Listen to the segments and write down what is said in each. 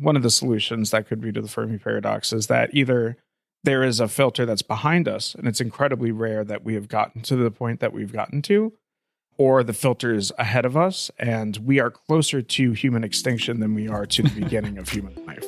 one of the solutions that could be to the Fermi Paradox is that either there is a filter that's behind us, and it's incredibly rare that we have gotten to the point that we've gotten to, or the filter is ahead of us, and we are closer to human extinction than we are to the beginning of human life.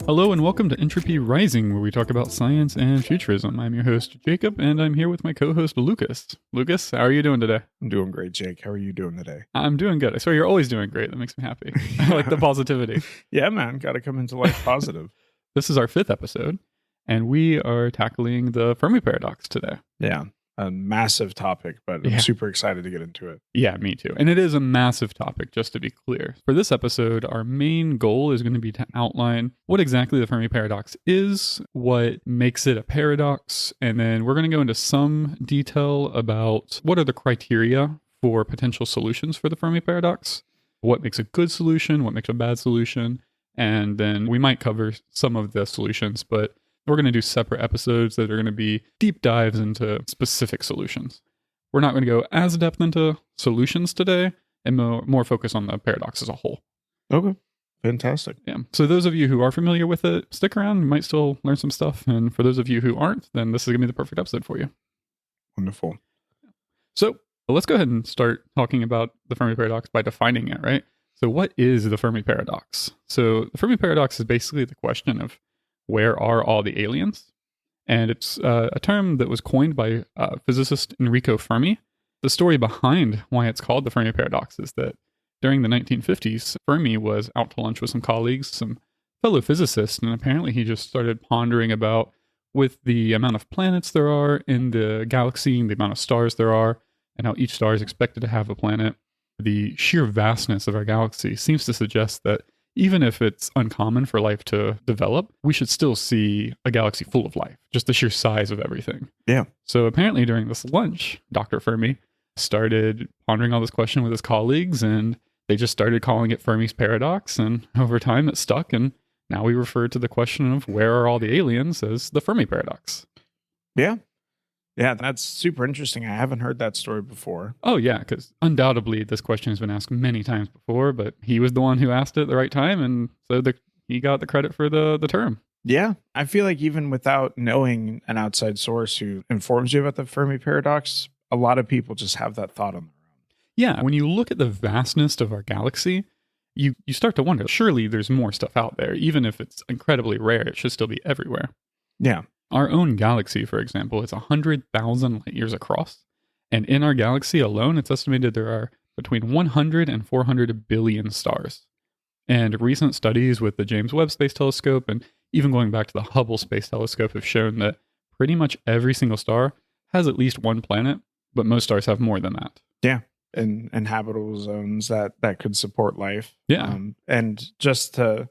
Hello and welcome to Entropy Rising, where we talk about science and futurism. I'm your host, Jacob, and I'm here with my co-host, Lucas. Lucas, how are you doing today? I'm doing great, Jake. How are you doing today? I'm doing good. I swear you're always doing great. That makes me happy. I like the positivity. Yeah, man. Got to come into life positive. This is our 5th episode, and we are tackling the Fermi Paradox today. Yeah, a massive topic, but I'm super excited to get into it. Yeah, me too. And it is a massive topic, just to be clear. For this episode, our main goal is going to be to outline what exactly the Fermi Paradox is, what makes it a paradox, and then we're going to go into some detail about what are the criteria for potential solutions for the Fermi Paradox, what makes a good solution, what makes a bad solution, and then we might cover some of the solutions, but we're going to do separate episodes that are going to be deep dives into specific solutions. We're not going to go as depth into solutions today and more focus on the paradox as a whole. Okay. Fantastic. Yeah. So those of you who are familiar with it, stick around. You might still learn some stuff. And for those of you who aren't, then this is going to be the perfect episode for you. Wonderful. So let's go ahead and start talking about the Fermi Paradox by defining it, right? So what is the Fermi Paradox? So the Fermi Paradox is basically the question of where are all the aliens? And it's a term that was coined by physicist Enrico Fermi. The story behind why it's called the Fermi Paradox is that during the 1950s, Fermi was out to lunch with some colleagues, some fellow physicists, and apparently he just started pondering about, with the amount of planets there are in the galaxy, and the amount of stars there are, and how each star is expected to have a planet, the sheer vastness of our galaxy seems to suggest that even if it's uncommon for life to develop, we should still see a galaxy full of life, just the sheer size of everything. Yeah. So apparently during this lunch, Dr. Fermi started pondering all this question with his colleagues, and they just started calling it Fermi's Paradox, and over time it stuck, and now we refer to the question of where are all the aliens as the Fermi Paradox. Yeah. Yeah, that's super interesting. I haven't heard that story before. Oh, yeah, because undoubtedly this question has been asked many times before, but he was the one who asked it at the right time, and so he got the credit for the term. Yeah, I feel like even without knowing an outside source who informs you about the Fermi Paradox, a lot of people just have that thought on their own. Yeah, when you look at the vastness of our galaxy, you start to wonder, surely there's more stuff out there. Even if it's incredibly rare, it should still be everywhere. Yeah. Our own galaxy, for example, is 100,000 light years across. And in our galaxy alone, it's estimated there are between 100 and 400 billion stars. And recent studies with the James Webb Space Telescope and even going back to the Hubble Space Telescope have shown that pretty much every single star has at least one planet, but most stars have more than that. Yeah. And habitable zones that could support life. Yeah. And just to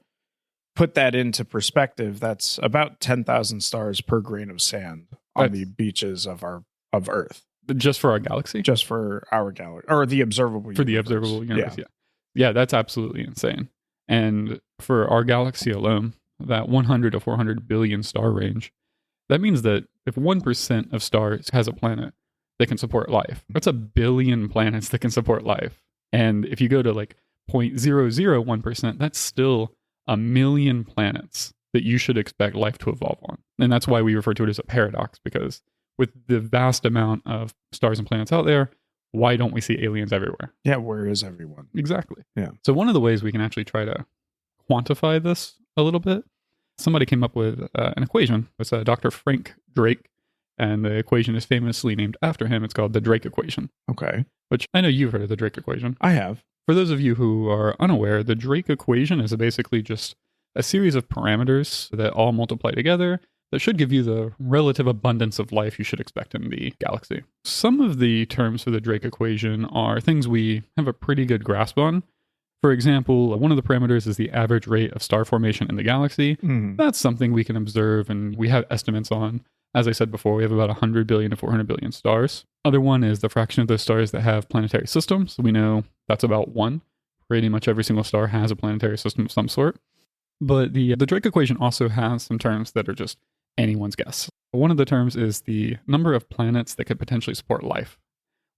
put that into perspective, that's about 10,000 stars per grain of sand on the beaches of Earth. Just for our galaxy? Just for our galaxy, or the observable universe. For the observable universe, yeah. That's absolutely insane. And for our galaxy alone, that 100 to 400 billion star range, that means that if 1% of stars has a planet that can support life, that's a billion planets that can support life. And if you go to like 0.001%, that's still a million planets that you should expect life to evolve on. And that's why we refer to it as a paradox, because with the vast amount of stars and planets out there, why don't we see aliens everywhere? Yeah, where is everyone? Exactly. Yeah. So one of the ways we can actually try to quantify this a little bit, somebody came up with an equation. It's Dr. Frank Drake, and the equation is famously named after him. It's called the Drake equation. Okay. Which I know you've heard of the Drake equation. I have. For those of you who are unaware, the Drake equation is basically just a series of parameters that all multiply together that should give you the relative abundance of life you should expect in the galaxy. Some of the terms for the Drake equation are things we have a pretty good grasp on. For example, one of the parameters is the average rate of star formation in the galaxy. That's something we can observe and we have estimates on. As I said before, we have about 100 billion to 400 billion stars. Other one is the fraction of those stars that have planetary systems. We know that's about 1. Pretty much every single star has a planetary system of some sort. But the Drake equation also has some terms that are just anyone's guess. One of the terms is the number of planets that could potentially support life.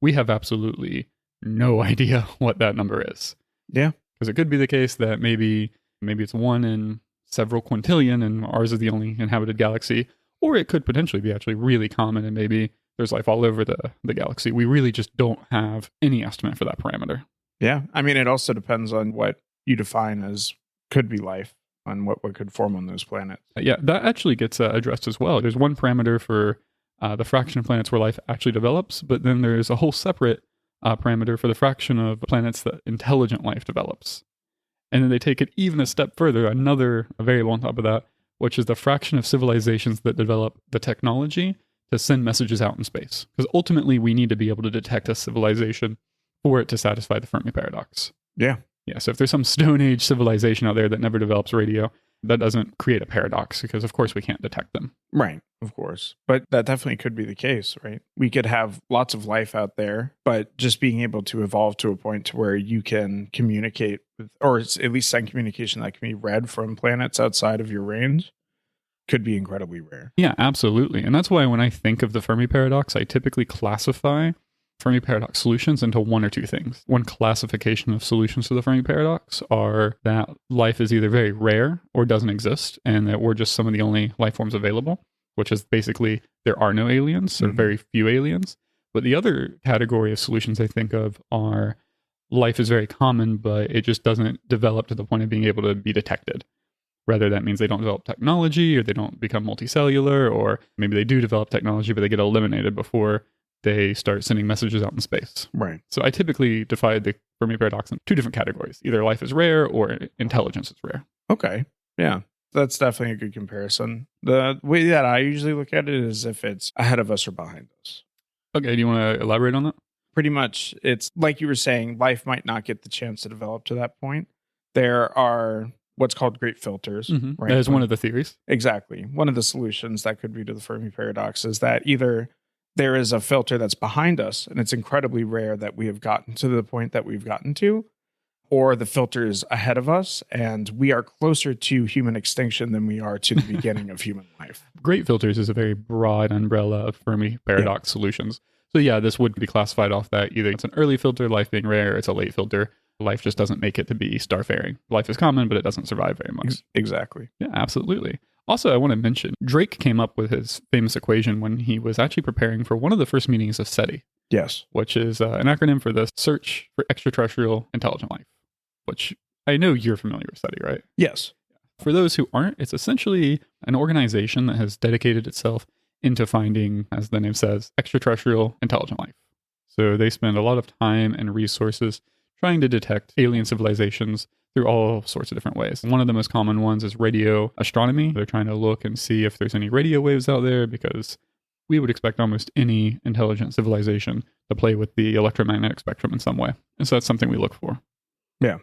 We have absolutely no idea what that number is. Yeah. Because it could be the case that maybe it's one in several quintillion and ours is the only inhabited galaxy, or it could potentially be actually really common and maybe there's life all over the galaxy. We really just don't have any estimate for that parameter. Yeah. I mean, it also depends on what you define as could be life and what could form on those planets. Yeah, that actually gets addressed as well. There's one parameter for the fraction of planets where life actually develops, but then there's a whole separate parameter for the fraction of planets that intelligent life develops. And then they take it even a step further, another variable on top of that, which is the fraction of civilizations that develop the technology to send messages out in space. Because ultimately, we need to be able to detect a civilization for it to satisfy the Fermi Paradox. Yeah. Yeah, so if there's some Stone Age civilization out there that never develops radio, that doesn't create a paradox because, of course, we can't detect them. Right, of course. But that definitely could be the case, right? We could have lots of life out there, but just being able to evolve to a point to where you can communicate with, or at least send communication that can be read from planets outside of your range could be incredibly rare. Yeah, absolutely. And that's why when I think of the Fermi Paradox, I typically classify Fermi Paradox solutions into one or two things. One classification of solutions to the Fermi Paradox are that life is either very rare or doesn't exist, and that we're just some of the only life forms available, which is basically there are no aliens or very few aliens. But the other category of solutions I think of are life is very common, but it just doesn't develop to the point of being able to be detected. Whether that means they don't develop technology or they don't become multicellular, or maybe they do develop technology, but they get eliminated before they start sending messages out in space. Right. So I typically divide the Fermi Paradox in two different categories. Either life is rare or intelligence is rare. Okay. Yeah. That's definitely a good comparison. The way that I usually look at it is if it's ahead of us or behind us. Okay. Do you want to elaborate on that? Pretty much, it's like you were saying, life might not get the chance to develop to that point. There are what's called great filters. Right? That is one of the theories. Exactly. One of the solutions that could be to the Fermi Paradox is that either there is a filter that's behind us, and it's incredibly rare that we have gotten to the point that we've gotten to, or the filter is ahead of us, and we are closer to human extinction than we are to the beginning of human life. Great filters is a very broad umbrella of Fermi Paradox solutions. So yeah, this would be classified off that. Either it's an early filter, life being rare, or it's a late filter, life just doesn't make it to be starfaring. Life is common, but it doesn't survive very much. Exactly. Yeah, absolutely. Also, I want to mention, Drake came up with his famous equation when he was actually preparing for one of the first meetings of SETI. Yes. Which is an acronym for the Search for Extraterrestrial Intelligent Life, which I know you're familiar with SETI, right? Yes. For those who aren't, it's essentially an organization that has dedicated itself into finding, as the name says, extraterrestrial intelligent life. So they spend a lot of time and resources trying to detect alien civilizations through all sorts of different ways. One of the most common ones is radio astronomy. They're trying to look and see if there's any radio waves out there, because we would expect almost any intelligent civilization to play with the electromagnetic spectrum in some way. And so that's something we look for. Yeah.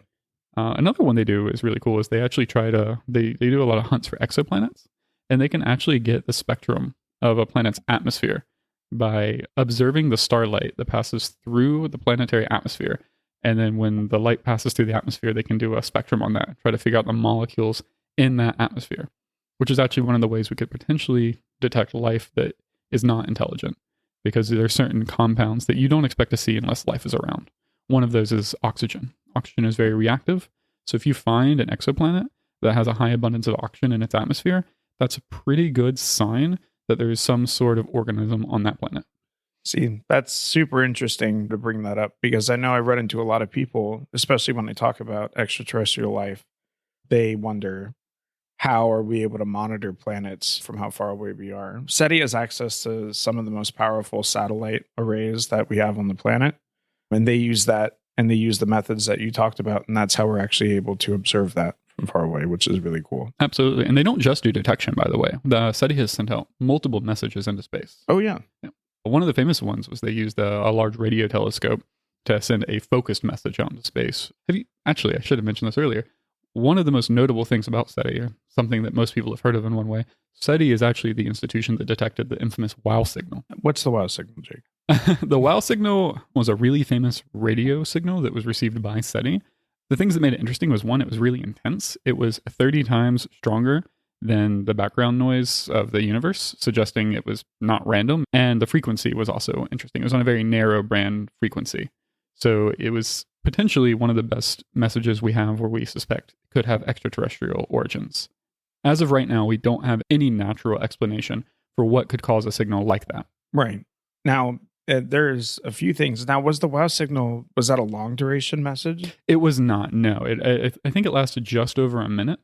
Another one they do is really cool is they actually they do a lot of hunts for exoplanets, and they can actually get the spectrum of a planet's atmosphere by observing the starlight that passes through the planetary atmosphere. And then when the light passes through the atmosphere, they can do a spectrum on that, try to figure out the molecules in that atmosphere, which is actually one of the ways we could potentially detect life that is not intelligent, because there are certain compounds that you don't expect to see unless life is around. One of those is oxygen. Oxygen is very reactive. So if you find an exoplanet that has a high abundance of oxygen in its atmosphere, that's a pretty good sign that there is some sort of organism on that planet. See, that's super interesting to bring that up, because I know I run into a lot of people, especially when I talk about extraterrestrial life. They wonder, how are we able to monitor planets from how far away we are? SETI has access to some of the most powerful satellite arrays that we have on the planet. And they use that, and they use the methods that you talked about. And that's how we're actually able to observe that from far away, which is really cool. Absolutely. And they don't just do detection, by the way. The SETI has sent out multiple messages into space. Oh, yeah. One of the famous ones was they used a large radio telescope to send a focused message out into space. Actually, I should have mentioned this earlier. One of the most notable things about SETI, something that most people have heard of in one way, SETI is actually the institution that detected the infamous WOW signal. What's the WOW signal, Jake? The WOW signal was a really famous radio signal that was received by SETI. The things that made it interesting was, one, it was really intense. It was 30 times stronger than the background noise of the universe, suggesting it was not random. And the frequency was also interesting. It was on a very narrow band frequency. So it was potentially one of the best messages we have where we suspect could have extraterrestrial origins. As of right now, we don't have any natural explanation for what could cause a signal like that. Right. Now, there's a few things. Now, was the WoW signal, was that a long duration message? It was not, no. I think it lasted just over a minute,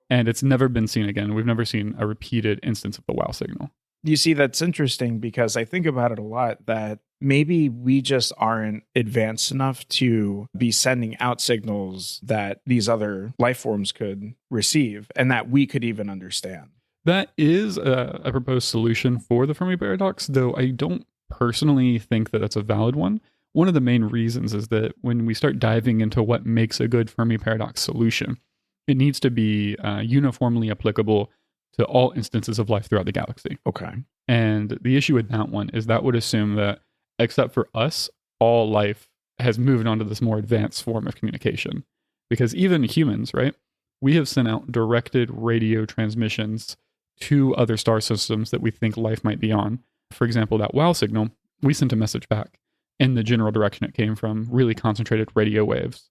and it's never been seen again. We've never seen a repeated instance of the WoW signal. You see, that's interesting because I think about it a lot that maybe we just aren't advanced enough to be sending out signals that these other life forms could receive and that we could even understand. That is a proposed solution for the Fermi Paradox, though I don't personally think that that's a valid one. One of the main reasons is that when we start diving into what makes a good Fermi Paradox solution, it needs to be uniformly applicable to all instances of life throughout the galaxy. Okay. And the issue with that one is that would assume that, except for us, all life has moved on to this more advanced form of communication. Because even humans, right? We have sent out directed radio transmissions to other star systems that we think life might be on. For example, that WoW signal, we sent a message back in the general direction it came from, really concentrated radio waves.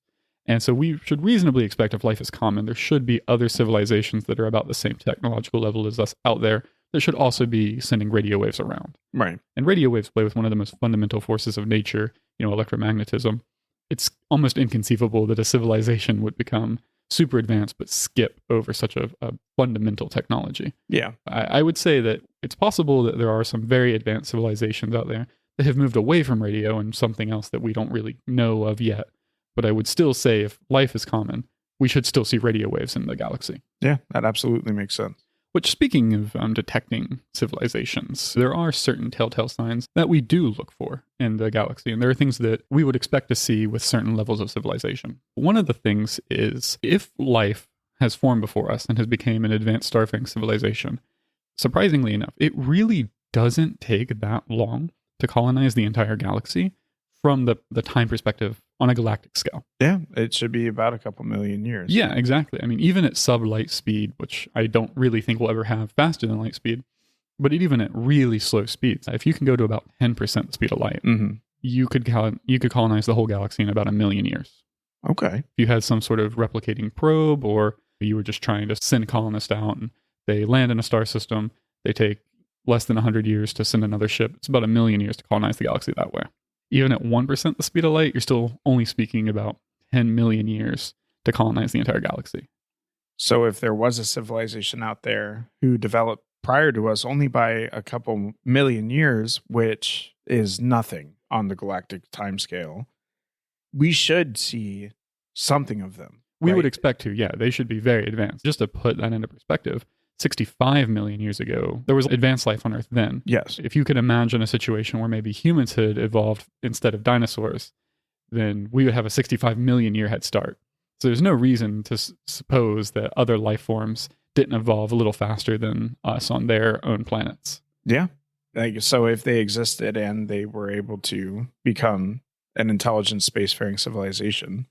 And so we should reasonably expect if life is common, there should be other civilizations that are about the same technological level as us out there that should also be sending radio waves around. Right. And radio waves play with one of the most fundamental forces of nature, electromagnetism. It's almost inconceivable that a civilization would become super advanced but skip over such a fundamental technology. Yeah. I would say that it's possible that there are some very advanced civilizations out there that have moved away from radio and something else that we don't really know of yet. But I would still say if life is common, we should still see radio waves in the galaxy. Yeah, that absolutely makes sense. Which, speaking of detecting civilizations, there are certain telltale signs that we do look for in the galaxy. And there are things that we would expect to see with certain levels of civilization. One of the things is if life has formed before us and has become an advanced starfaring civilization, surprisingly enough, it really doesn't take that long to colonize the entire galaxy from the time perspective on a galactic scale. Yeah, it should be about a couple million years. Yeah, exactly. I mean, even at sub-light speed, which I don't really think we'll ever have faster than light speed, but even at really slow speeds, if you can go to about 10% the speed of light, you could colonize the whole galaxy in about 1 million years. Okay. If you had some sort of replicating probe, or you were just trying to send colonists out and they land in a star system, they take less than 100 years to send another ship. It's about 1 million years to colonize the galaxy that way. Even at 1% the speed of light, you're still only speaking about 10 million years to colonize the entire galaxy. So if there was a civilization out there who developed prior to us only by a couple million years, which is nothing on the galactic timescale, we should see something of them. We would expect to, yeah. They should be very advanced. Just to put that into perspective, 65 million years ago, there was advanced life on Earth then. Yes. If you could imagine a situation where maybe humans had evolved instead of dinosaurs, then we would have a 65 million year head start. So there's no reason to suppose that other life forms didn't evolve a little faster than us on their own planets. Yeah. So if they existed and they were able to become an intelligent spacefaring civilization,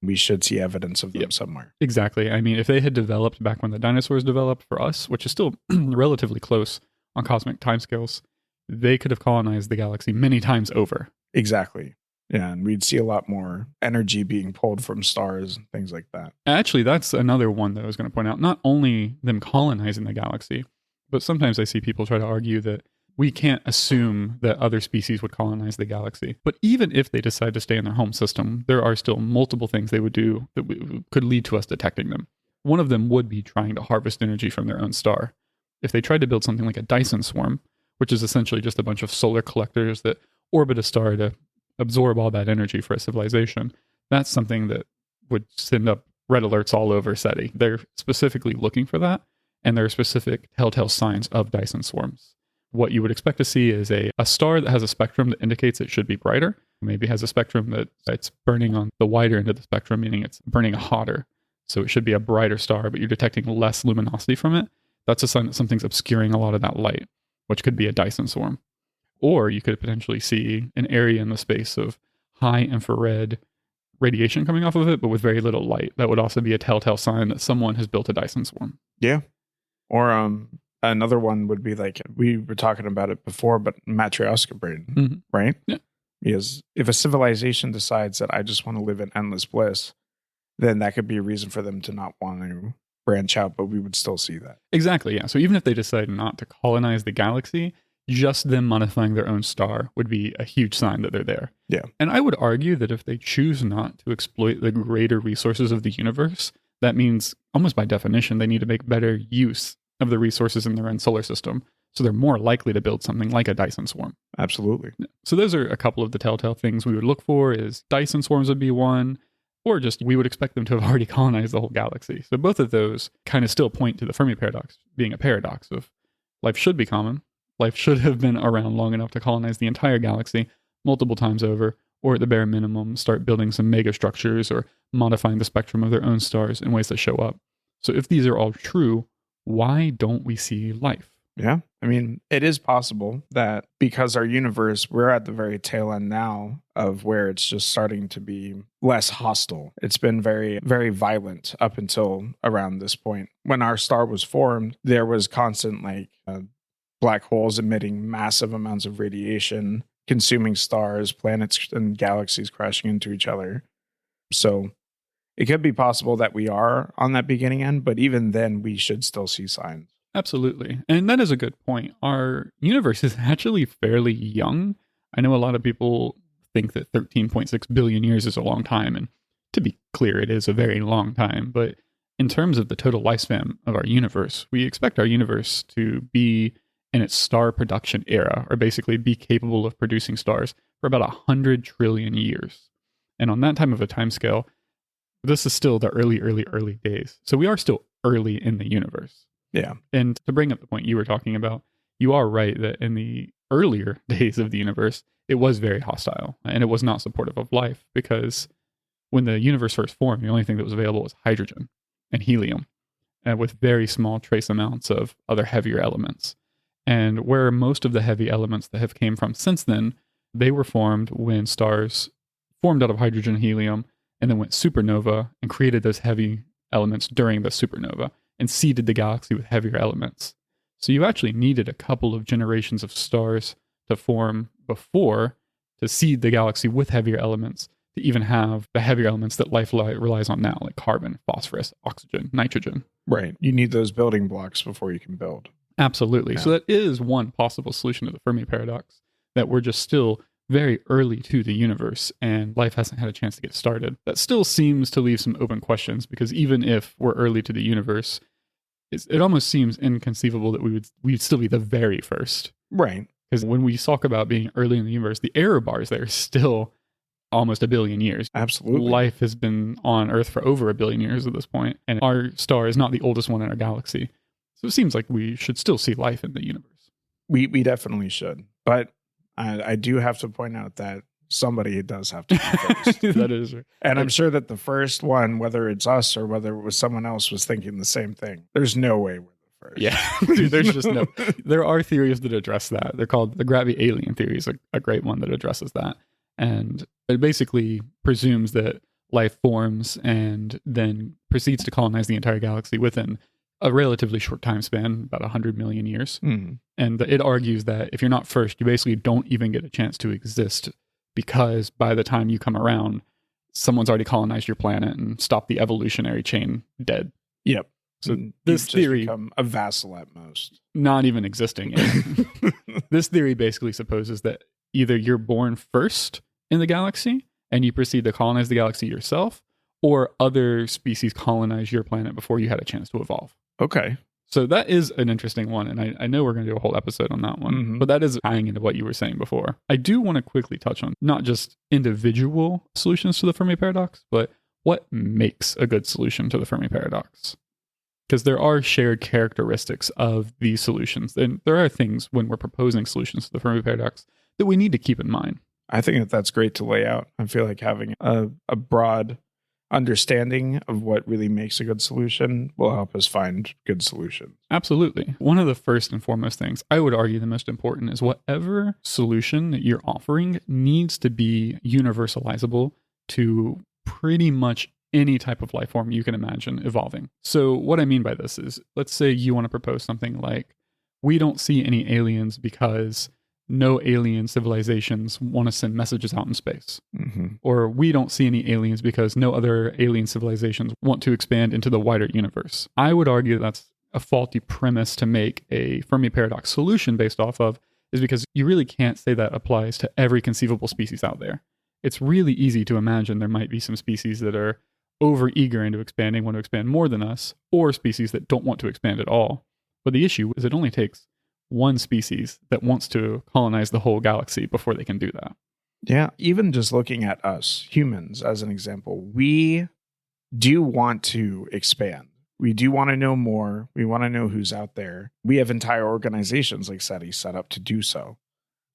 we should see evidence of them somewhere. Exactly. I mean, if they had developed back when the dinosaurs developed for us, which is still relatively close on cosmic timescales, they could have colonized the galaxy many times over. Exactly. Yeah, and we'd see a lot more energy being pulled from stars and things like that. Actually, that's another one that I was going to point out. Not only them colonizing the galaxy, but sometimes I see people try to argue that we can't assume that other species would colonize the galaxy. But even if they decide to stay in their home system, there are still multiple things they would do that could lead to us detecting them. One of them would be trying to harvest energy from their own star. If they tried to build something like a Dyson swarm, which is essentially just a bunch of solar collectors that orbit a star to absorb all that energy for a civilization, that's something that would send up red alerts all over SETI. They're specifically looking for that, and there are specific telltale signs of Dyson swarms. What you would expect to see is a star that has a spectrum that indicates it should be brighter. Maybe has a spectrum that it's burning on the wider end of the spectrum, meaning it's burning hotter. So it should be a brighter star, but you're detecting less luminosity from it. That's a sign that something's obscuring a lot of that light, which could be a Dyson swarm. Or you could potentially see an area in the space of high infrared radiation coming off of it, but with very little light. That would also be a telltale sign that someone has built a Dyson swarm. Yeah. Or another one would be like, we were talking about it before, but Matryoshka brain, right? Yeah. Because if a civilization decides that I just want to live in endless bliss, then that could be a reason for them to not want to branch out, but we would still see that. Exactly, yeah. So even if they decide not to colonize the galaxy, just them modifying their own star would be a huge sign that they're there. Yeah. And I would argue that if they choose not to exploit the greater resources of the universe, that means almost by definition, they need to make better use of the resources in their own solar system. So they're more likely to build something like a Dyson swarm. Absolutely. So those are a couple of the telltale things we would look for. Is Dyson swarms would be one, or just we would expect them to have already colonized the whole galaxy. So both of those kind of still point to the Fermi paradox being a paradox of life should be common. Life should have been around long enough to colonize the entire galaxy multiple times over, or at the bare minimum, start building some mega structures or modifying the spectrum of their own stars in ways that show up. So if these are all true, why don't we see life? Yeah. I mean, it is possible that because our universe, we're at the very tail end now of where it's just starting to be less hostile. It's been very, very violent up until around this point. When our star was formed, there was constant black holes emitting massive amounts of radiation, consuming stars, planets and galaxies crashing into each other. So it could be possible that we are on that beginning end, but even then we should still see signs. Absolutely. And that is a good point. Our universe is actually fairly young. I know a lot of people think that 13.6 billion years is a long time. And to be clear, it is a very long time. But in terms of the total lifespan of our universe, we expect our universe to be in its star production era, or basically be capable of producing stars for about 100 trillion years. And on that type of a timescale, this is still the early days. So we are still early in the universe. Yeah. And to bring up the point you were talking about, you are right that in the earlier days of the universe, it was very hostile and it was not supportive of life, because when the universe first formed, the only thing that was available was hydrogen and helium, with very small trace amounts of other heavier elements. And where most of the heavy elements that have came from since then, they were formed when stars formed out of hydrogen and helium and then went supernova and created those heavy elements during the supernova and seeded the galaxy with heavier elements. So you actually needed a couple of generations of stars to form before to seed the galaxy with heavier elements to even have the heavier elements that life relies on now, like carbon, phosphorus, oxygen, nitrogen. Right. You need those building blocks before you can build. Absolutely. Yeah. So that is one possible solution to the Fermi paradox, that we're just still very early to the universe and life hasn't had a chance to get started. That still seems to leave some open questions, because even if we're early to the universe, it almost seems inconceivable that we'd still be the very first. Right. Because when we talk about being early in the universe, the error bars there is still almost 1 billion years. Absolutely. Life has been on Earth for over 1 billion years at this point, and our star is not the oldest one in our galaxy. So it seems like we should still see life in the universe. We definitely should. But I do have to point out that somebody does have to be first. That is right. And I'm sure that the first one, whether it's us or whether it was someone else, was thinking the same thing. There's no way we're the first. Yeah. Dude, there's just no. There are theories that address that. They're called the gravity alien theory, is a great one that addresses that. And it basically presumes that life forms and then proceeds to colonize the entire galaxy within a relatively short time span, about 100 million years. Mm. And it argues that if you're not first, you basically don't even get a chance to exist, because by the time you come around, someone's already colonized your planet and stopped the evolutionary chain dead. Yep. So this theory, become a vassal at most, not even existing yet. This theory basically supposes that either you're born first in the galaxy and you proceed to colonize the galaxy yourself, or other species colonize your planet before you had a chance to evolve. Okay. So that is an interesting one, and I know we're going to do a whole episode on that one, but that is tying into what you were saying before. I do want to quickly touch on not just individual solutions to the Fermi paradox, but what makes a good solution to the Fermi paradox. Because there are shared characteristics of these solutions, and there are things when we're proposing solutions to the Fermi paradox that we need to keep in mind. I think that's great to lay out. I feel like having a broad understanding of what really makes a good solution will help us find good solutions. Absolutely. One of the first and foremost things, I would argue the most important, is whatever solution that you're offering needs to be universalizable to pretty much any type of life form you can imagine evolving. So what I mean by this is, let's say you want to propose something like, we don't see any aliens because no alien civilizations want to send messages out in space. Mm-hmm. Or we don't see any aliens because no other alien civilizations want to expand into the wider universe. I would argue that's a faulty premise to make a Fermi Paradox solution based off of, is because you really can't say that applies to every conceivable species out there. It's really easy to imagine there might be some species that are over eager into expanding, want to expand more than us, or species that don't want to expand at all. But the issue is it only takes one species that wants to colonize the whole galaxy before they can do that. Yeah, even just looking at us humans as an example, we do want to expand. We do want to know more. We want to know who's out there. We have entire organizations like SETI set up to do so.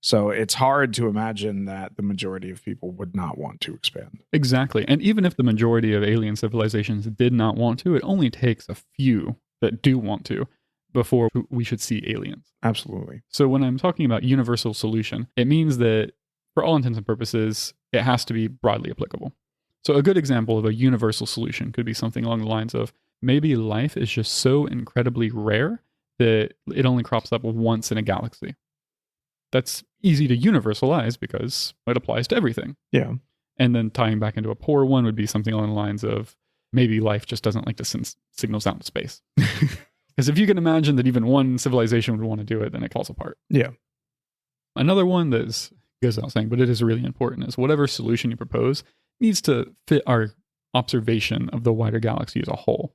So it's hard to imagine that the majority of people would not want to expand. Exactly. And even if the majority of alien civilizations did not want to, it only takes a few that do want to before we should see aliens. Absolutely. So when I'm talking about universal solution, it means that for all intents and purposes, it has to be broadly applicable. So a good example of a universal solution could be something along the lines of, maybe life is just so incredibly rare that it only crops up once in a galaxy. That's easy to universalize because it applies to everything. Yeah. And then tying back into a poor one would be something along the lines of, maybe life just doesn't like to send signals out into space. Because if you can imagine that even one civilization would want to do it, then it falls apart. Yeah. Another one that goes without saying, but it is really important, is whatever solution you propose needs to fit our observation of the wider galaxy as a whole.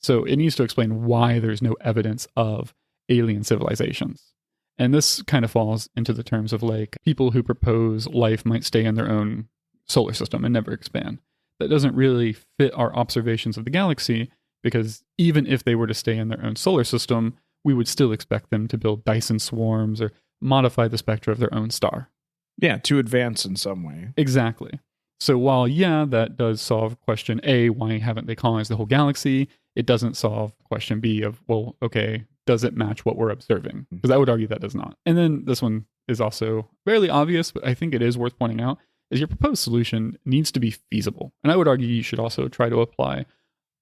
So it needs to explain why there's no evidence of alien civilizations. And this kind of falls into the terms of like people who propose life might stay in their own solar system and never expand. That doesn't really fit our observations of the galaxy, because even if they were to stay in their own solar system, we would still expect them to build Dyson swarms or modify the spectra of their own star. Yeah, to advance in some way. Exactly. So while, yeah, that does solve question A, why haven't they colonized the whole galaxy? It doesn't solve question B of, well, okay, does it match what we're observing? Because I would argue that does not. And then this one is also fairly obvious, but I think it is worth pointing out, is your proposed solution needs to be feasible. And I would argue you should also try to apply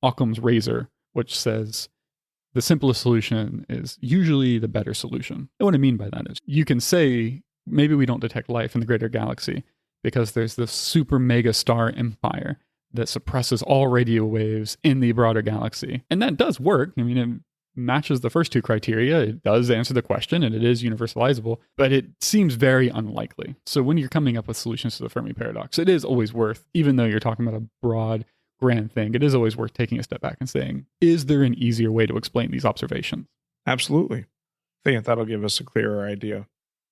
Occam's razor, which says the simplest solution is usually the better solution. And what I mean by that is you can say, maybe we don't detect life in the greater galaxy because there's this super mega star empire that suppresses all radio waves in the broader galaxy. And that does work. I mean, it matches the first two criteria. It does answer the question and it is universalizable, but it seems very unlikely. So when you're coming up with solutions to the Fermi Paradox, it is always worth, even though you're talking about a broad, grand thing, it is always worth taking a step back and saying, is there an easier way to explain these observations? Absolutely. I think that'll give us a clearer idea.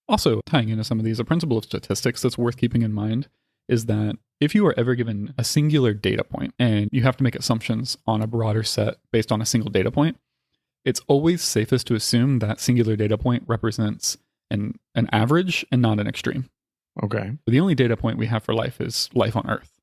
Also, tying into some of these, a principle of statistics that's worth keeping in mind is that if you are ever given a singular data point and you have to make assumptions on a broader set based on a single data point, it's always safest to assume that singular data point represents an average and not an extreme. Okay. The only data point we have for life is life on Earth.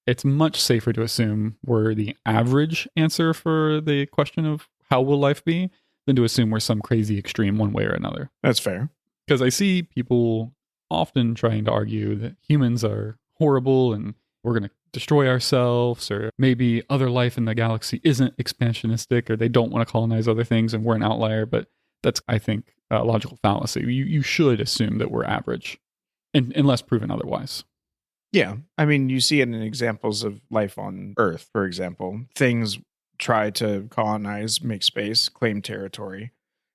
It's much safer to assume we're the average answer for the question of how will life be than to assume we're some crazy extreme one way or another. That's fair. Because I see people often trying to argue that humans are horrible and we're going to destroy ourselves, or maybe other life in the galaxy isn't expansionistic, or they don't want to colonize other things and we're an outlier. But that's, I think, a logical fallacy. You should assume that we're average, unless proven otherwise. Yeah. I mean, you see it in examples of life on Earth, for example. Things try to colonize, make space, claim territory.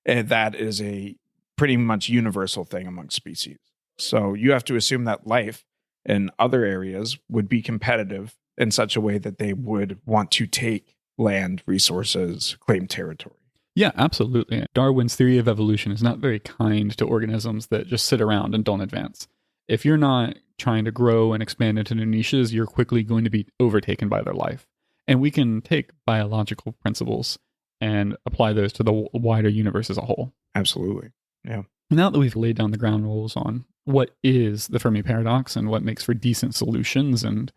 And that is a pretty much universal thing amongst species. So you have to assume that life in other areas would be competitive in such a way that they would want to take land, resources, claim territory. Yeah, absolutely. Darwin's theory of evolution is not very kind to organisms that just sit around and don't advance. If you're not trying to grow and expand into new niches, you're quickly going to be overtaken by their life. And we can take biological principles and apply those to the wider universe as a whole. Absolutely. Yeah. Now that we've laid down the ground rules on what is the Fermi Paradox and what makes for decent solutions and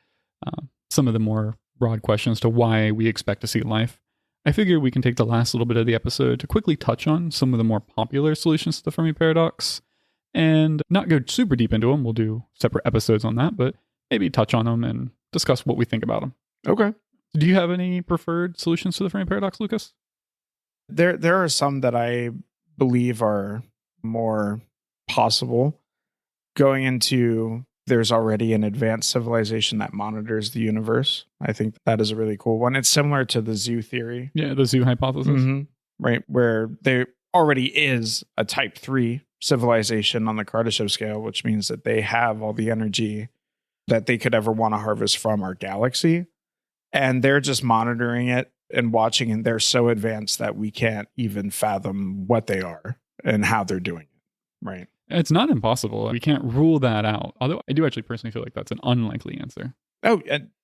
some of the more broad questions to why we expect to see life, I figure we can take the last little bit of the episode to quickly touch on some of the more popular solutions to the Fermi Paradox and not go super deep into them. We'll do separate episodes on that, but maybe touch on them and discuss what we think about them. Okay. Do you have any preferred solutions to the Fermi Paradox, Lucas? There are some that I believe are more possible. Going into there's already an advanced civilization that monitors the universe. I think that is a really cool one. It's similar to the zoo theory. Yeah, the zoo hypothesis. Mm-hmm. Right, where there already is a type 3 civilization on the Kardashev scale, which means that they have all the energy that they could ever want to harvest from our galaxy. And they're just monitoring it and watching, and they're so advanced that we can't even fathom what they are and how they're doing it. Right. It's not impossible. We can't rule that out. Although I do actually personally feel like that's an unlikely answer. Oh,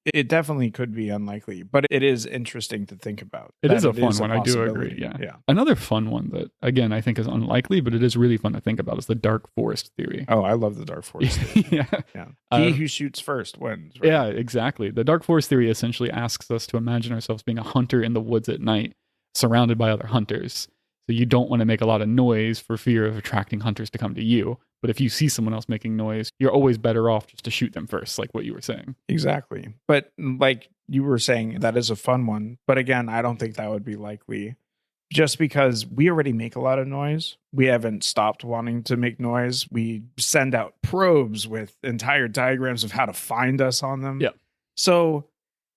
it definitely could be unlikely, but it is interesting to think about. It is a fun one. I do agree. Yeah. Another fun one that, again, I think is unlikely, but it is really fun to think about is the dark forest theory. Oh, I love the dark forest theory. Yeah. He who shoots first wins. Right? Yeah, exactly. The dark forest theory essentially asks us to imagine ourselves being a hunter in the woods at night, surrounded by other hunters. So you don't want to make a lot of noise for fear of attracting hunters to come to you. But if you see someone else making noise, you're always better off just to shoot them first, like what you were saying. Exactly. But like you were saying, that is a fun one. But again, I don't think that would be likely just because we already make a lot of noise. We haven't stopped wanting to make noise. We send out probes with entire diagrams of how to find us on them. Yeah. So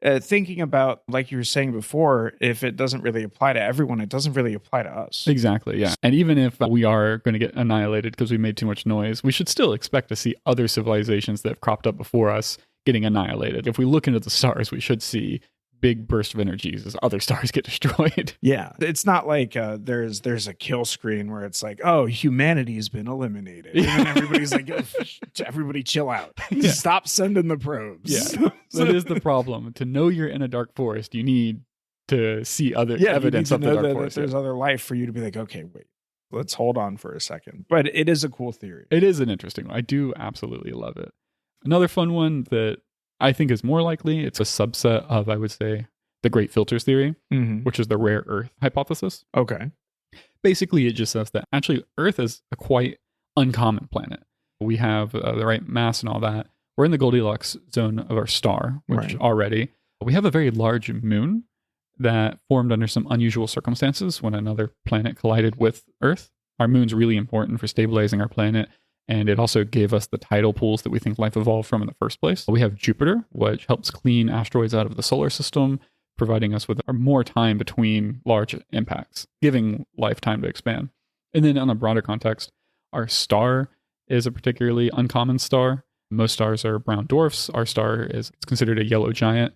thinking about, like you were saying before, if it doesn't really apply to everyone, it doesn't really apply to us. Exactly, yeah. And even if we are going to get annihilated because we made too much noise, we should still expect to see other civilizations that have cropped up before us getting annihilated. If we look into the stars, we should see big burst of energies as other stars get destroyed. Yeah. It's not like there's a kill screen where it's like, oh, humanity's been eliminated. And then everybody's like, oh, everybody chill out. Yeah. Stop sending the probes. Yeah. That is the problem. To know you're in a dark forest, you need to see other evidence of the dark forest. There's other life for you to be like, okay, wait, let's hold on for a second. But it is a cool theory. It is an interesting one. I do absolutely love it. Another fun one that I think is more likely, it's a subset of, I would say, the Great Filters theory, which is the rare earth hypothesis. Okay. Basically, it just says that actually Earth is a quite uncommon planet. We have the right mass and all that. We're in the Goldilocks zone of our star, which already, we have a very large moon that formed under some unusual circumstances when another planet collided with Earth. Our moon's really important for stabilizing our planet. And it also gave us the tidal pools that we think life evolved from in the first place. We have Jupiter, which helps clean asteroids out of the solar system, providing us with more time between large impacts, giving life time to expand. And then on a broader context, our star is a particularly uncommon star. Most stars are brown dwarfs. Our star is considered a yellow giant.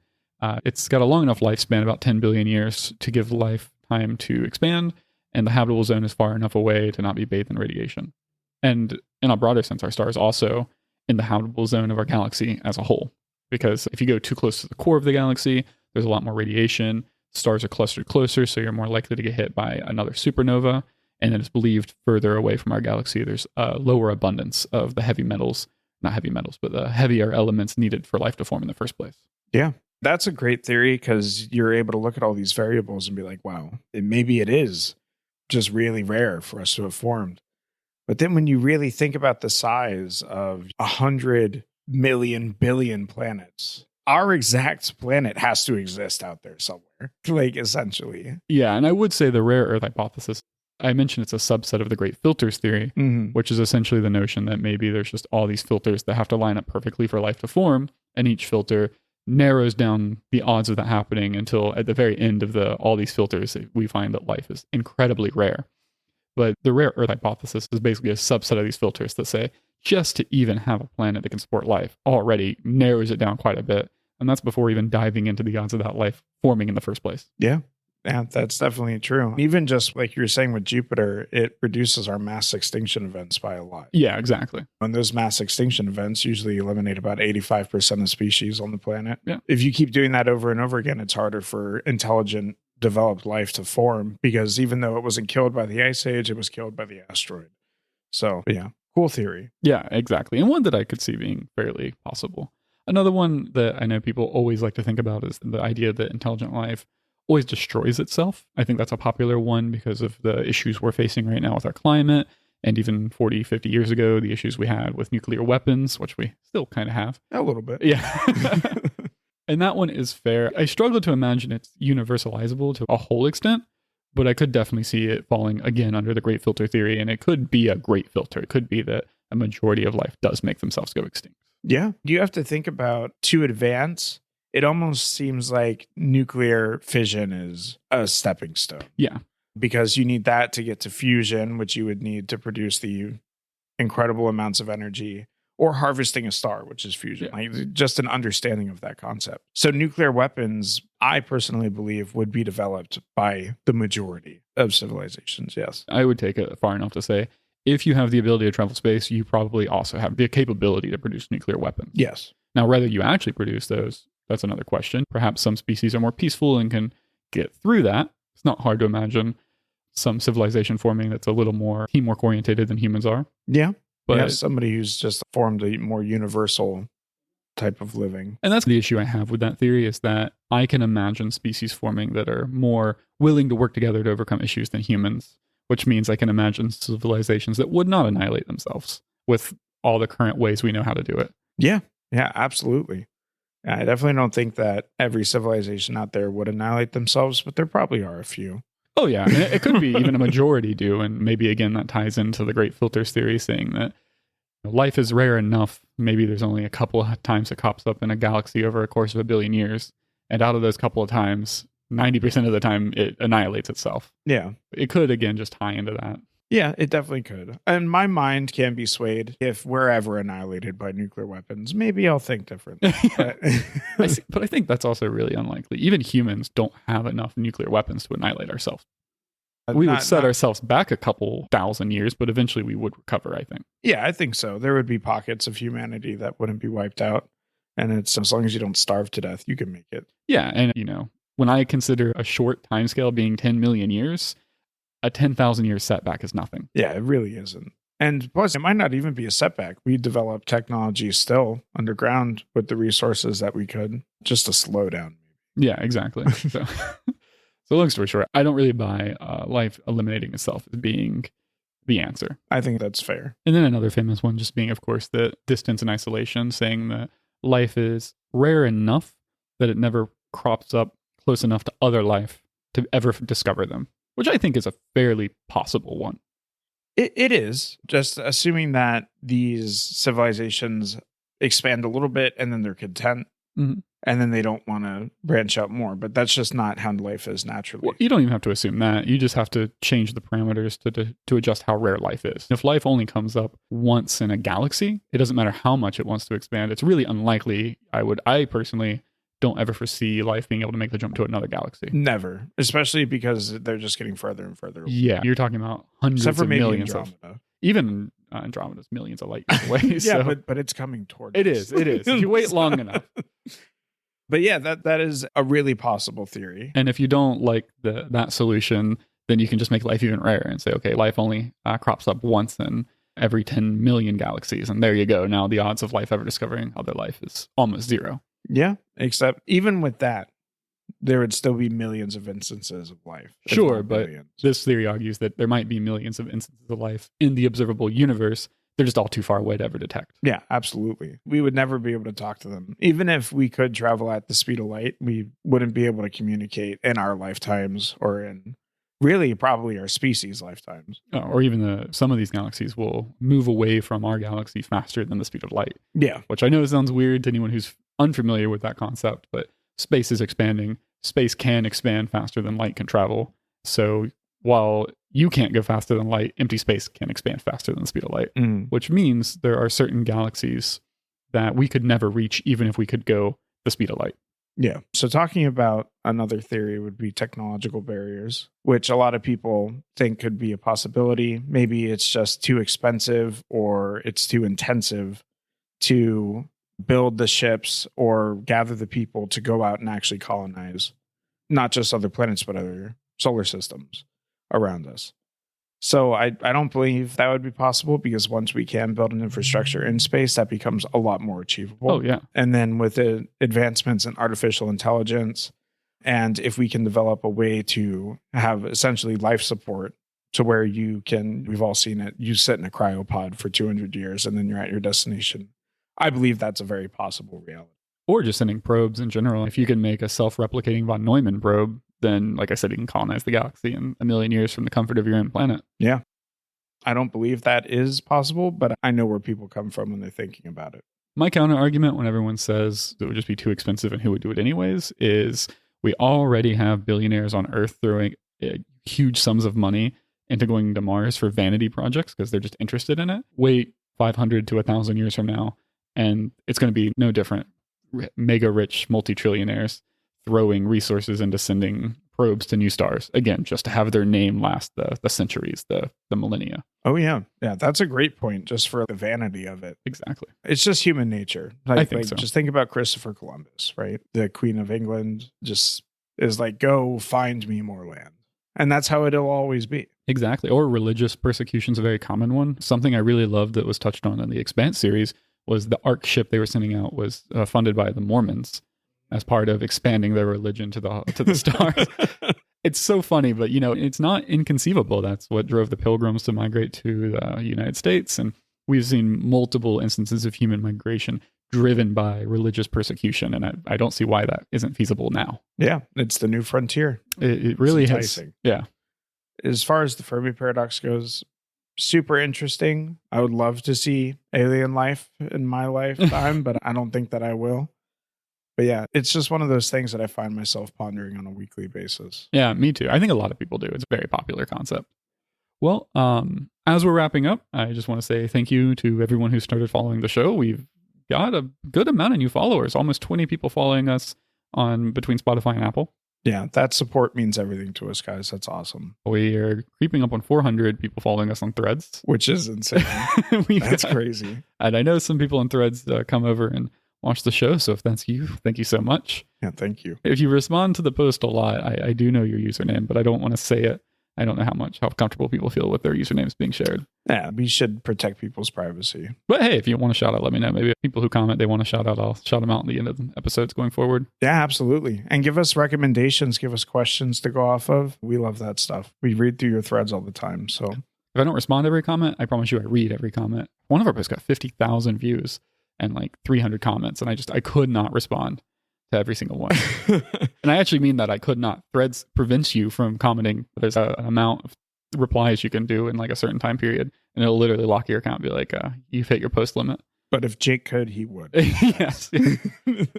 It's got a long enough lifespan, about 10 billion years, to give life time to expand. And the habitable zone is far enough away to not be bathed in radiation. And in a broader sense, our star is also in the habitable zone of our galaxy as a whole. Because if you go too close to the core of the galaxy, there's a lot more radiation. Stars are clustered closer, so you're more likely to get hit by another supernova. And then it's believed further away from our galaxy, there's a lower abundance of the heavy metals, not heavy metals, but the heavier elements needed for life to form in the first place. Yeah. That's a great theory because you're able to look at all these variables and be like, wow, maybe it is just really rare for us to have formed. But then when you really think about the size of 100 million billion planets, our exact planet has to exist out there somewhere, like essentially. Yeah, and I would say the rare earth hypothesis, I mentioned it's a subset of the Great Filters theory, which is essentially the notion that maybe there's just all these filters that have to line up perfectly for life to form, and each filter narrows down the odds of that happening until at the very end of all these filters, we find that life is incredibly rare. But the rare earth hypothesis is basically a subset of these filters that say just to even have a planet that can support life already narrows it down quite a bit. And that's before even diving into the odds of that life forming in the first place. Yeah. Yeah, that's definitely true. Even just like you were saying with Jupiter, it reduces our mass extinction events by a lot. Yeah, exactly. And those mass extinction events usually eliminate about 85% of species on the planet. Yeah. If you keep doing that over and over again, it's harder for intelligent, developed life to form because even though it wasn't killed by the ice age, it was killed by the asteroid. So, yeah, cool theory. Yeah, exactly. And one that I could see being fairly possible. Another one that I know people always like to think about is the idea that intelligent life always destroys itself. I think that's a popular one because of the issues we're facing right now with our climate. And even 40, 50 years ago, the issues we had with nuclear weapons, which we still kind of have. A little bit. Yeah. And that one is fair. I struggle to imagine it's universalizable to a whole extent, but I could definitely see it falling again under the great filter theory. And it could be a great filter. It could be that a majority of life does make themselves go extinct. Yeah. You have to think about, to advance, it almost seems like nuclear fission is a stepping stone. Yeah. Because you need that to get to fusion, which you would need to produce the incredible amounts of energy, or harvesting a star, which is fusion. Yeah. Like, just an understanding of that concept. So nuclear weapons, I personally believe, would be developed by the majority of civilizations. Yes. I would take it far enough to say, if you have the ability to travel space, you probably also have the capability to produce nuclear weapons. Yes. Now, whether you actually produce those, that's another question. Perhaps some species are more peaceful and can get through that. It's not hard to imagine some civilization forming that's a little more teamwork oriented than humans are. Yeah. But yeah, somebody who's just formed a more universal type of living. And that's the issue I have with that theory, is that I can imagine species forming that are more willing to work together to overcome issues than humans, which means I can imagine civilizations that would not annihilate themselves with all the current ways we know how to do it. Yeah. Yeah, absolutely. Yeah, I definitely don't think that every civilization out there would annihilate themselves, but there probably are a few. Oh, yeah. And it could be even a majority do. And maybe, again, that ties into the great filters theory, saying that life is rare enough. Maybe there's only a couple of times it pops up in a galaxy over a course of 1 billion years. And out of those couple of times, 90% of the time, it annihilates itself. Yeah. It could, again, just tie into that. Yeah, it definitely could. And my mind can be swayed. If we're ever annihilated by nuclear weapons, maybe I'll think differently. But I think that's also really unlikely. Even humans don't have enough nuclear weapons to annihilate ourselves. We would set ourselves back a couple thousand years, but eventually we would recover, I think. Yeah, I think so. There would be pockets of humanity that wouldn't be wiped out. And it's as long as you don't starve to death, you can make it. Yeah. And, when I consider a short timescale being 10 million years, a 10,000 year setback is nothing. Yeah, it really isn't. And plus, it might not even be a setback. We develop technology still underground with the resources that we could, just to slow down. Yeah, exactly. So long story short, I don't really buy life eliminating itself as being the answer. I think that's fair. And then another famous one just being, of course, the distance and isolation, saying that life is rare enough that it never crops up close enough to other life to ever discover them, which I think is a fairly possible one. It is, just assuming that these civilizations expand a little bit and then they're content. Mm-hmm. And then they don't want to branch out more. But that's just not how life is naturally. Well, you don't even have to assume that. You just have to change the parameters to adjust how rare life is. If life only comes up once in a galaxy, it doesn't matter how much it wants to expand. It's really unlikely. I personally don't ever foresee life being able to make the jump to another galaxy. Never. Especially because they're just getting further and further away. Yeah. You're talking about hundreds Except for of maybe millions Andromeda. Even Andromeda's millions of light years away. Yeah, so. but it's coming towards It us. is. If you wait long enough. But yeah, that is a really possible theory. And if you don't like that solution, then you can just make life even rarer and say, okay, life only crops up once in every 10 million galaxies. And there you go. Now the odds of life ever discovering other life is almost zero. Yeah, except even with that, there would still be millions of instances of life. Sure, but this theory argues that there might be millions of instances of life in the observable universe. They're just all too far away to ever detect. Yeah, absolutely. We would never be able to talk to them. Even if we could travel at the speed of light, we wouldn't be able to communicate in our lifetimes or in really probably our species' lifetimes. Or even some of these galaxies will move away from our galaxy faster than the speed of light. Yeah. Which I know sounds weird to anyone who's unfamiliar with that concept, but space is expanding. Space can expand faster than light can travel. So while you can't go faster than light, empty space can expand faster than the speed of light, which means there are certain galaxies that we could never reach even if we could go the speed of light. Yeah. So talking about another theory would be technological barriers, which a lot of people think could be a possibility. Maybe it's just too expensive or it's too intensive to build the ships or gather the people to go out and actually colonize not just other planets, but other solar systems around us. So I don't believe that would be possible, because once we can build an infrastructure in space, that becomes a lot more achievable. Oh, yeah. And then with the advancements in artificial intelligence, and if we can develop a way to have essentially life support to where you can, we've all seen it, you sit in a cryopod for 200 years and then you're at your destination. I believe that's a very possible reality. or just sending probes in general. If you can make a self-replicating von Neumann probe, then, like I said, you can colonize the galaxy in a million years from the comfort of your own planet. Yeah. I don't believe that is possible, but I know where people come from when they're thinking about it. My counter argument when everyone says it would just be too expensive and who would do it anyways is we already have billionaires on Earth throwing huge sums of money into going to Mars for vanity projects because they're just interested in it. Wait 500 to 1,000 years from now, and it's going to be no different. Mega rich multi-trillionaires throwing resources into sending probes to new stars, again, just to have their name last the centuries, the millennia. Oh, yeah. Yeah, that's a great point, just for the vanity of it. Exactly. It's just human nature. I think so. Just think about Christopher Columbus, right? The Queen of England just is like, go find me more land. And that's how it'll always be. Exactly. Or religious persecution is a very common one. Something I really loved that was touched on in the Expanse series was the Ark ship they were sending out was funded by the Mormons as part of expanding their religion to the stars. It's so funny, but it's not inconceivable. That's what drove the Pilgrims to migrate to the United States. And we've seen multiple instances of human migration driven by religious persecution. And I don't see why that isn't feasible now. Yeah, it's the new frontier. It really is. Yeah. As far as the Fermi Paradox goes, super interesting. I would love to see alien life in my lifetime, but I don't think that I will. But yeah, it's just one of those things that I find myself pondering on a weekly basis. Yeah, me too. I think a lot of people do. It's a very popular concept. Well, as we're wrapping up, I just want to say thank you to everyone who started following the show. We've got a good amount of new followers, almost 20 people following us on between Spotify and Apple. Yeah, that support means everything to us, guys. That's awesome. We are creeping up on 400 people following us on Threads. Which is insane. That's crazy. And I know some people on Threads come over and watch the show. So if that's you, thank you so much. Yeah, thank you. If you respond to the post a lot, I do know your username, but I don't want to say it. I don't know how comfortable people feel with their usernames being shared. Yeah, we should protect people's privacy. But hey, if you want to shout out, let me know. Maybe people who comment, they want to shout out, I'll shout them out at the end of the episodes going forward. Yeah, absolutely. And give us recommendations, give us questions to go off of. We love that stuff. We read through your threads all the time. So if I don't respond to every comment, I promise you I read every comment. One of our posts got 50,000 views and like 300 comments, and I could not respond to every single one. And I actually mean that I could not. Threads prevents you from commenting. There's an amount of replies you can do in like a certain time period, and it'll literally lock your account and be like, you've hit your post limit. But if Jake could, he would. Yes.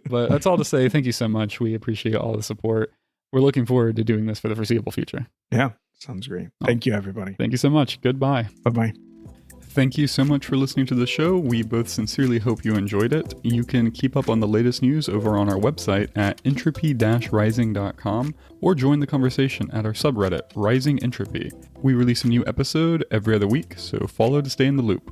But that's all to say. Thank you so much. We appreciate all the support. We're looking forward to doing this for the foreseeable future. Yeah, sounds great. Thank you, everybody. Thank you so much. Goodbye. Bye-bye. Thank you so much for listening to the show. We both sincerely hope you enjoyed it. You can keep up on the latest news over on our website at entropy-rising.com or join the conversation at our subreddit, Rising Entropy. We release a new episode every other week, so follow to stay in the loop.